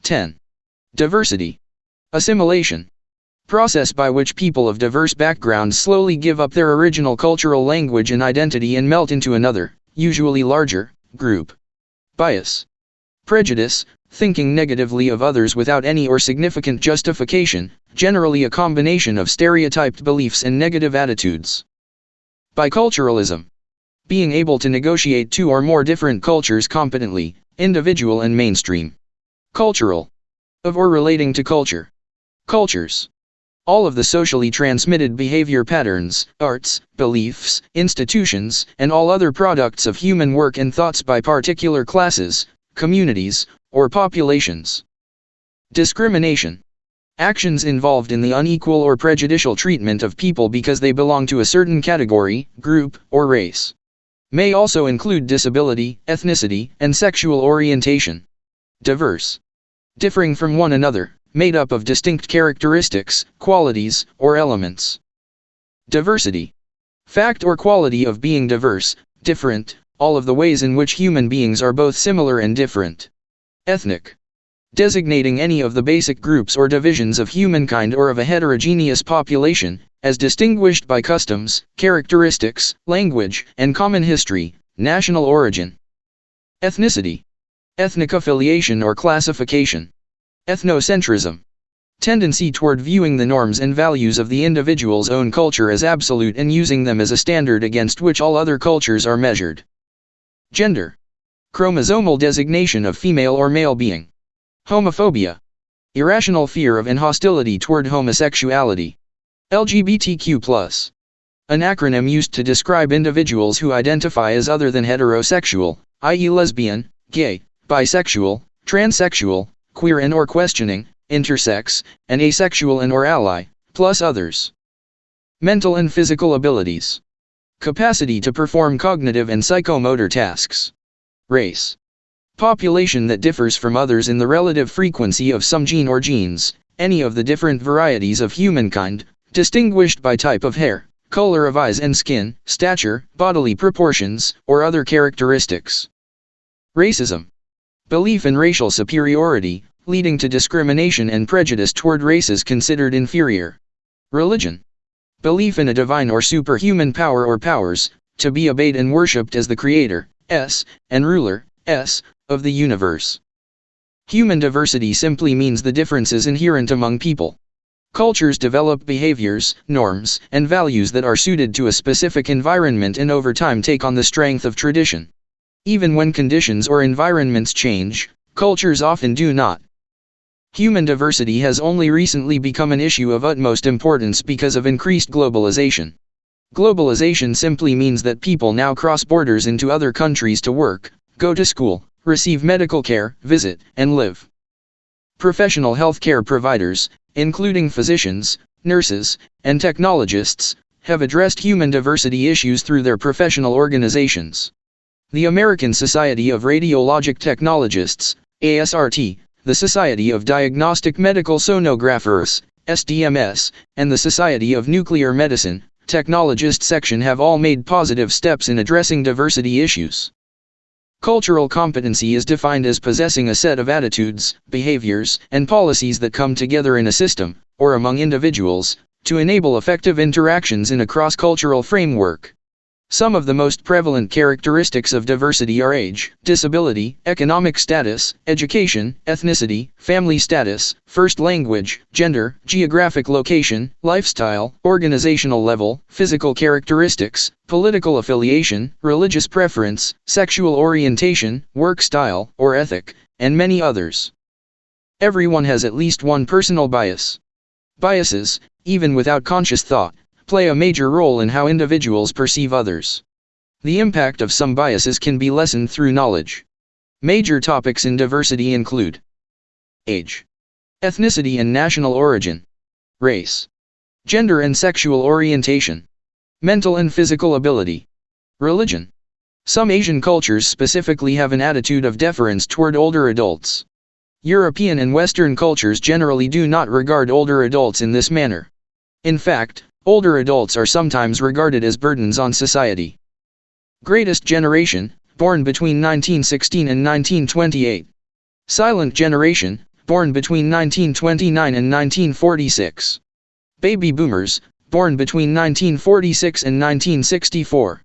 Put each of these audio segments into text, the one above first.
10. Diversity. Assimilation. Process by which people of diverse backgrounds slowly give up their original cultural language and identity and melt into another, usually larger, group. Bias. Prejudice, thinking negatively of others without any or significant justification, generally a combination of stereotyped beliefs and negative attitudes. Biculturalism. Being able to negotiate two or more different cultures competently, individual and mainstream. Cultural. Of or relating to culture. Cultures. All of the socially transmitted behavior patterns, arts, beliefs, institutions, and all other products of human work and thoughts by particular classes, communities, or populations. Discrimination. Actions involved in the unequal or prejudicial treatment of people because they belong to a certain category, group, or race. May also include disability, ethnicity, and sexual orientation. Diverse. Differing from one another, made up of distinct characteristics, qualities, or elements. Diversity. Fact or quality of being diverse, different, all of the ways in which human beings are both similar and different. Ethnic. Designating any of the basic groups or divisions of humankind or of a heterogeneous population, as distinguished by customs, characteristics, language, and common history, national origin. Ethnicity. Ethnic affiliation or classification. Ethnocentrism. Tendency toward viewing the norms and values of the individual's own culture as absolute and using them as a standard against which all other cultures are measured. Gender. Chromosomal designation of female or male being. Homophobia. Irrational fear of and hostility toward homosexuality. LGBTQ+. An acronym used to describe individuals who identify as other than heterosexual, i.e. lesbian, gay, bisexual, transsexual, queer and or questioning, intersex, and asexual and or ally, plus others. Mental and physical abilities. Capacity to perform cognitive and psychomotor tasks. Race. Population that differs from others in the relative frequency of some gene or genes, any of the different varieties of humankind, distinguished by type of hair, color of eyes and skin, stature, bodily proportions, or other characteristics. Racism. Belief in racial superiority, leading to discrimination and prejudice toward races considered inferior. Religion. Belief in a divine or superhuman power or powers, to be obeyed and worshipped as the creator, and ruler, of the universe. Human diversity simply means the differences inherent among people. Cultures develop behaviors, norms, and values that are suited to a specific environment and over time take on the strength of tradition. Even when conditions or environments change, cultures often do not. Human diversity has only recently become an issue of utmost importance because of increased globalization. Globalization simply means that people now cross borders into other countries to work, go to school, receive medical care, visit, and live. Professional healthcare providers, including physicians, nurses, and technologists, have addressed human diversity issues through their professional organizations. The American Society of Radiologic Technologists, ASRT, the Society of Diagnostic Medical Sonographers, SDMS, and the Society of Nuclear Medicine, Technologist section have all made positive steps in addressing diversity issues. Cultural competency is defined as possessing a set of attitudes, behaviors, and policies that come together in a system, or among individuals, to enable effective interactions in a cross-cultural framework. Some of the most prevalent characteristics of diversity are age, disability, economic status, education, ethnicity, family status, first language, gender, geographic location, lifestyle, organizational level, physical characteristics, political affiliation, religious preference, sexual orientation, work style, or ethic, and many others. Everyone has at least one personal bias. Biases, even without conscious thought, play a major role in how individuals perceive others. The impact of some biases can be lessened through knowledge. Major topics in diversity include age, ethnicity and national origin, race, gender and sexual orientation, mental and physical ability, religion. Some Asian cultures specifically have an attitude of deference toward older adults. European and Western cultures generally do not regard older adults in this manner. In fact, older adults are sometimes regarded as burdens on society. Greatest generation, born between 1916 and 1928. Silent generation, born between 1929 and 1946. Baby Boomers, born between 1946 and 1964.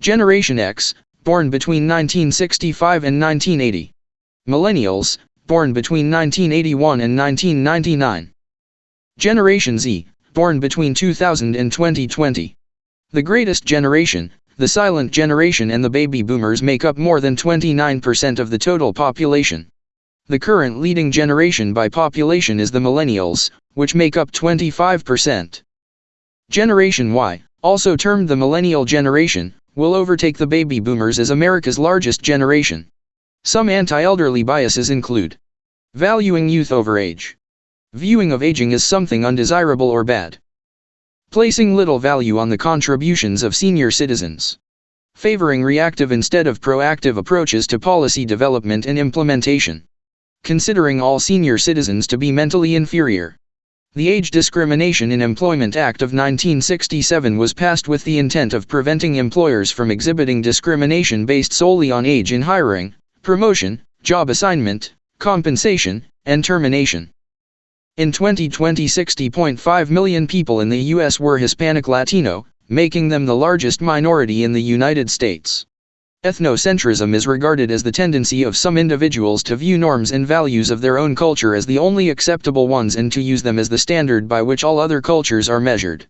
Generation X, born between 1965 and 1980. Millennials, born between 1981 and 1999. Generation Z, born between 2000 and 2020. The greatest generation, the silent generation, and the baby boomers make up more than 29% of the total population. The current leading generation by population is the millennials, which make up 25%. Generation Y, also termed the millennial generation, will overtake the baby boomers as America's largest generation. Some anti-elderly biases include valuing youth over age, viewing of aging as something undesirable or bad, placing little value on the contributions of senior citizens, favoring reactive instead of proactive approaches to policy development and implementation, considering all senior citizens to be mentally inferior. The Age Discrimination in Employment Act of 1967 was passed with the intent of preventing employers from exhibiting discrimination based solely on age in hiring, promotion, job assignment, compensation, and termination. In 2020, 60.5 million people in the U.S. were Hispanic Latino, making them the largest minority in the United States. Ethnocentrism is regarded as the tendency of some individuals to view norms and values of their own culture as the only acceptable ones and to use them as the standard by which all other cultures are measured.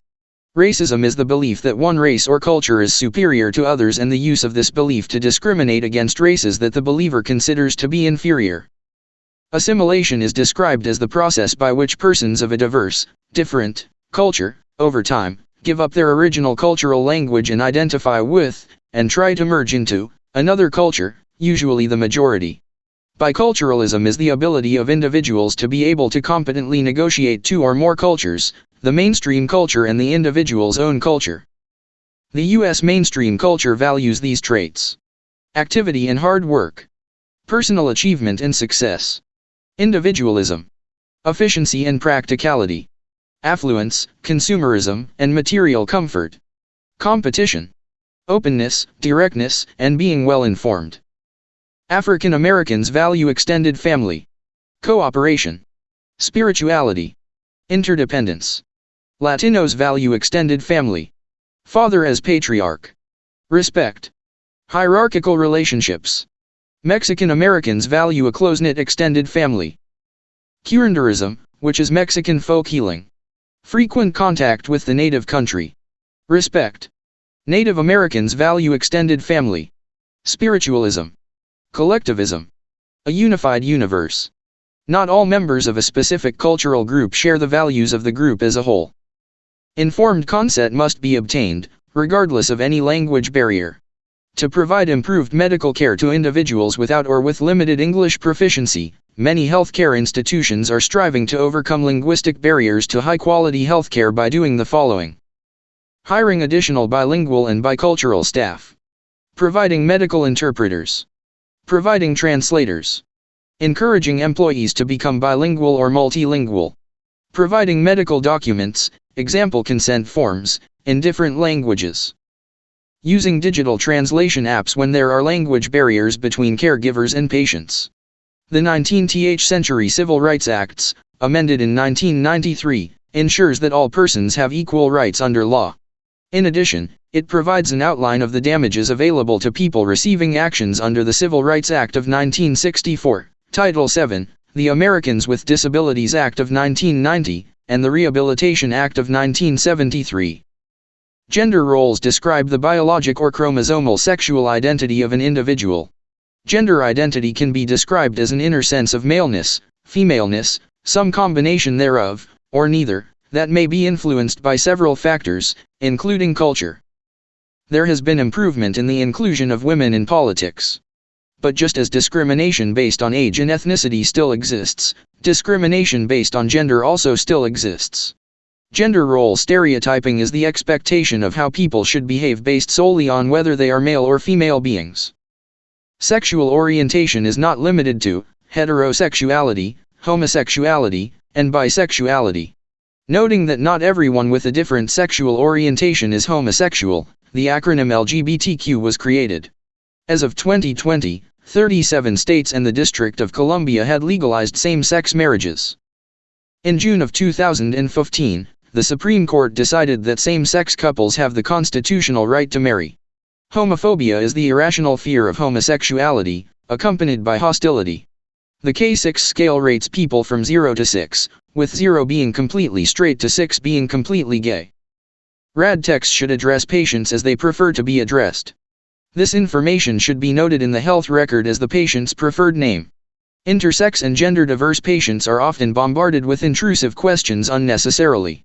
Racism is the belief that one race or culture is superior to others and the use of this belief to discriminate against races that the believer considers to be inferior. Assimilation is described as the process by which persons of a diverse, different, culture, over time, give up their original cultural language and identify with, and try to merge into, another culture, usually the majority. Biculturalism is the ability of individuals to be able to competently negotiate two or more cultures, the mainstream culture and the individual's own culture. The U.S. mainstream culture values these traits: activity and hard work, personal achievement and success, individualism, efficiency and practicality, affluence, consumerism, and material comfort, competition, openness, directness, and being well informed. African Americans value extended family, cooperation, spirituality, interdependence. Latinos value extended family, father as patriarch, respect, hierarchical relationships. Mexican Americans value a close-knit extended family. Curanderism, which is Mexican folk healing, frequent contact with the native country, respect. Native Americans value extended family, spiritualism, collectivism, a unified universe. Not all members of a specific cultural group share the values of the group as a whole. Informed consent must be obtained, regardless of any language barrier. To provide improved medical care to individuals without or with limited English proficiency, many healthcare institutions are striving to overcome linguistic barriers to high-quality healthcare by doing the following: hiring additional bilingual and bicultural staff, providing medical interpreters, providing translators, encouraging employees to become bilingual or multilingual, providing medical documents, example consent forms, in different languages, using digital translation apps when there are language barriers between caregivers and patients. The 19th century Civil Rights Acts, amended in 1993, ensures that all persons have equal rights under law. In addition, it provides an outline of the damages available to people receiving actions under the Civil Rights Act of 1964, Title VII, the Americans with Disabilities Act of 1990, and the Rehabilitation Act of 1973. Gender roles describe the biologic or chromosomal sexual identity of an individual. Gender identity can be described as an inner sense of maleness, femaleness, some combination thereof, or neither, that may be influenced by several factors, including culture. There has been improvement in the inclusion of women in politics. But just as discrimination based on age and ethnicity still exists, discrimination based on gender also still exists. Gender role stereotyping is the expectation of how people should behave based solely on whether they are male or female beings. Sexual orientation is not limited to heterosexuality, homosexuality, and bisexuality. Noting that not everyone with a different sexual orientation is homosexual, the acronym LGBTQ was created. As of 2020, 37 states and the District of Columbia had legalized same-sex marriages. In June of 2015, the Supreme Court decided that same-sex couples have the constitutional right to marry. Homophobia is the irrational fear of homosexuality, accompanied by hostility. The K6 scale rates people from 0 to 6, with 0 being completely straight to 6 being completely gay. Rad techs should address patients as they prefer to be addressed. This information should be noted in the health record as the patient's preferred name. Intersex and gender-diverse patients are often bombarded with intrusive questions unnecessarily.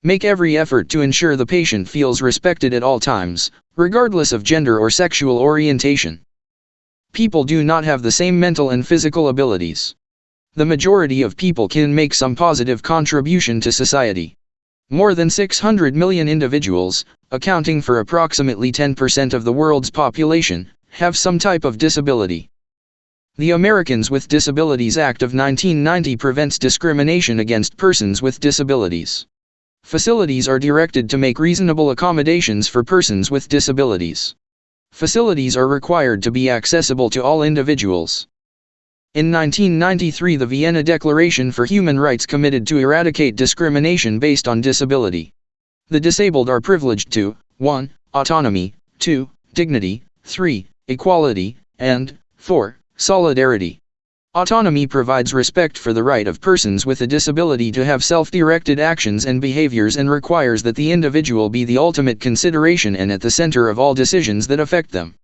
Make every effort to ensure the patient feels respected at all times, regardless of gender or sexual orientation. People do not have the same mental and physical abilities. The majority of people can make some positive contribution to society. More than 600 million individuals, accounting for approximately 10% of the world's population, have some type of disability. The Americans with Disabilities Act of 1990 prevents discrimination against persons with disabilities. Facilities are directed to make reasonable accommodations for persons with disabilities. Facilities are required to be accessible to all individuals. In 1993, the Vienna Declaration for Human Rights committed to eradicate discrimination based on disability. The disabled are privileged to 1. Autonomy, 2. Dignity, 3. Equality, and 4. Solidarity. Autonomy provides respect for the right of persons with a disability to have self-directed actions and behaviors and requires that the individual be the ultimate consideration and at the center of all decisions that affect them.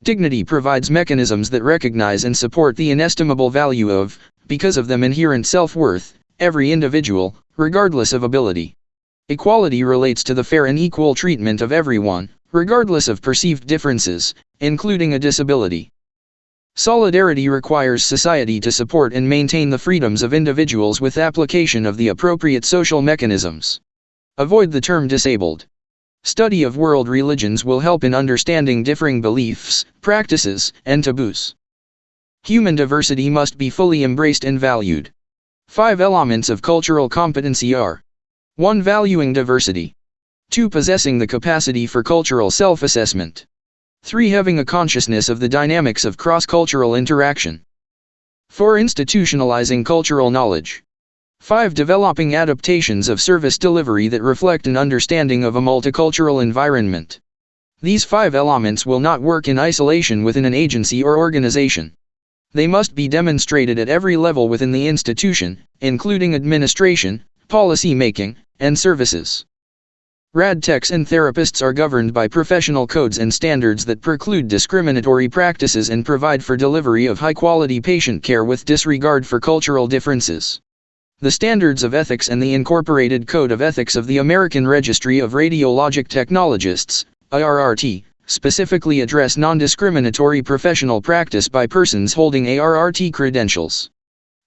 Dignity provides mechanisms that recognize and support the inestimable value of, because of them inherent self-worth, every individual, regardless of ability. Equality relates to the fair and equal treatment of everyone, regardless of perceived differences, including a disability. Solidarity requires society to support and maintain the freedoms of individuals with application of the appropriate social mechanisms. Avoid the term disabled. Study of world religions will help in understanding differing beliefs, practices, and taboos. Human diversity must be fully embraced and valued. 5 elements of cultural competency are: 1. Valuing diversity. 2. Possessing the capacity for cultural self-assessment. 3. Having a consciousness of the dynamics of cross-cultural interaction. 4. Institutionalizing cultural knowledge. 5. Developing adaptations of service delivery that reflect an understanding of a multicultural environment. These 5 elements will not work in isolation within an agency or organization. They must be demonstrated at every level within the institution, including administration, policy making, and services. Rad techs and therapists are governed by professional codes and standards that preclude discriminatory practices and provide for delivery of high-quality patient care with disregard for cultural differences. The Standards of Ethics and the Incorporated Code of Ethics of the American Registry of Radiologic Technologists, IRRT, specifically address non-discriminatory professional practice by persons holding ARRT credentials.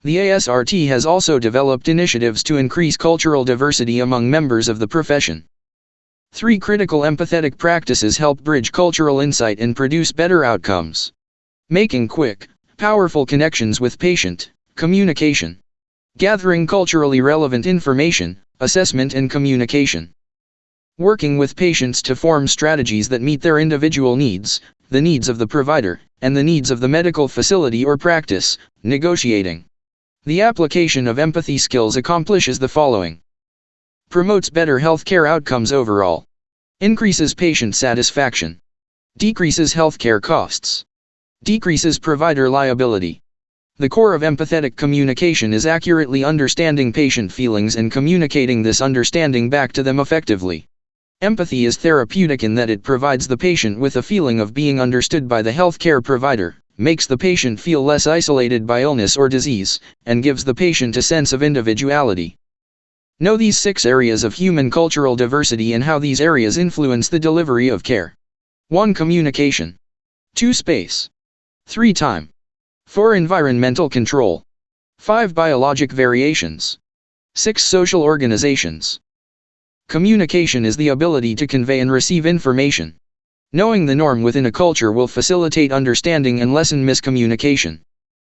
The ASRT has also developed initiatives to increase cultural diversity among members of the profession. 3 critical empathetic practices help bridge cultural insight and produce better outcomes. Making quick, powerful connections with patient, communication. Gathering culturally relevant information, assessment and communication. Working with patients to form strategies that meet their individual needs, the needs of the provider, and the needs of the medical facility or practice, negotiating. The application of empathy skills accomplishes the following. Promotes better healthcare outcomes overall. Increases patient satisfaction. Decreases healthcare costs. Decreases provider liability. The core of empathetic communication is accurately understanding patient feelings and communicating this understanding back to them effectively. Empathy is therapeutic in that it provides the patient with a feeling of being understood by the healthcare provider, makes the patient feel less isolated by illness or disease, and gives the patient a sense of individuality. Know these 6 areas of human cultural diversity and how these areas influence the delivery of care. 1. Communication. 2. Space. 3. Time. 4. Environmental control. 5. Biologic variations. 6. Social organizations. Communication is the ability to convey and receive information. Knowing the norm within a culture will facilitate understanding and lessen miscommunication.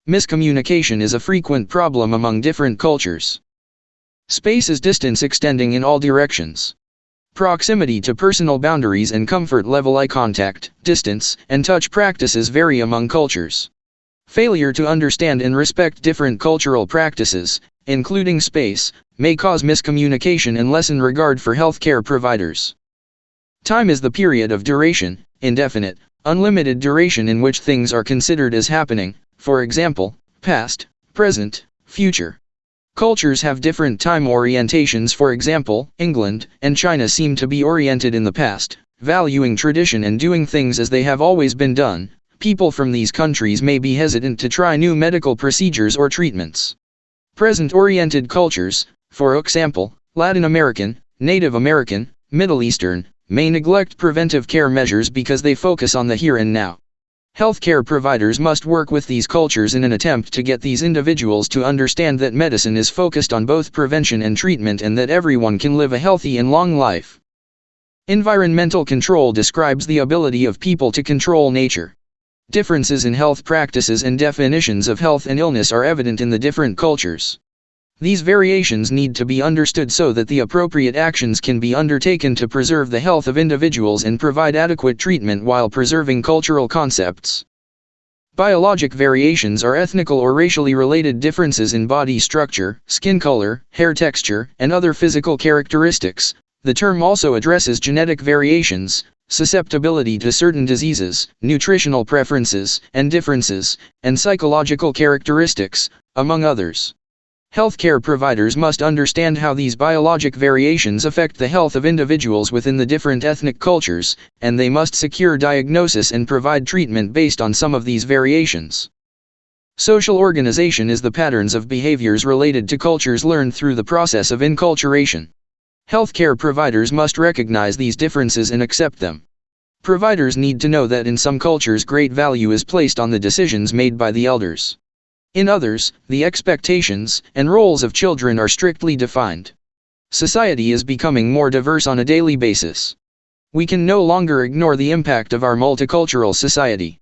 Miscommunication is a frequent problem among different cultures. Space is distance extending in all directions. Proximity to personal boundaries and comfort level eye contact, distance, and touch practices vary among cultures. Failure to understand and respect different cultural practices, including space, may cause miscommunication and lessen regard for healthcare providers. Time is the period of duration, indefinite, unlimited duration in which things are considered as happening, for example, past, present, future. Cultures have different time orientations. For example, England and China seem to be oriented in the past, valuing tradition and doing things as they have always been done. People from these countries may be hesitant to try new medical procedures or treatments. Present-oriented cultures, for example, Latin American, Native American, Middle Eastern, may neglect preventive care measures because they focus on the here and now. Healthcare providers must work with these cultures in an attempt to get these individuals to understand that medicine is focused on both prevention and treatment and that everyone can live a healthy and long life. Environmental control describes the ability of people to control nature. Differences in health practices and definitions of health and illness are evident in the different cultures. These variations need to be understood so that the appropriate actions can be undertaken to preserve the health of individuals and provide adequate treatment while preserving cultural concepts. Biologic variations are ethnical or racially related differences in body structure, skin color, hair texture, and other physical characteristics. The term also addresses genetic variations, susceptibility to certain diseases, nutritional preferences and differences, and psychological characteristics, among others. Healthcare providers must understand how these biologic variations affect the health of individuals within the different ethnic cultures, and they must secure diagnosis and provide treatment based on some of these variations. Social organization is the patterns of behaviors related to cultures learned through the process of inculturation. Healthcare providers must recognize these differences and accept them. Providers need to know that in some cultures great value is placed on the decisions made by the elders. In others, the expectations and roles of children are strictly defined. Society is becoming more diverse on a daily basis. We can no longer ignore the impact of our multicultural society.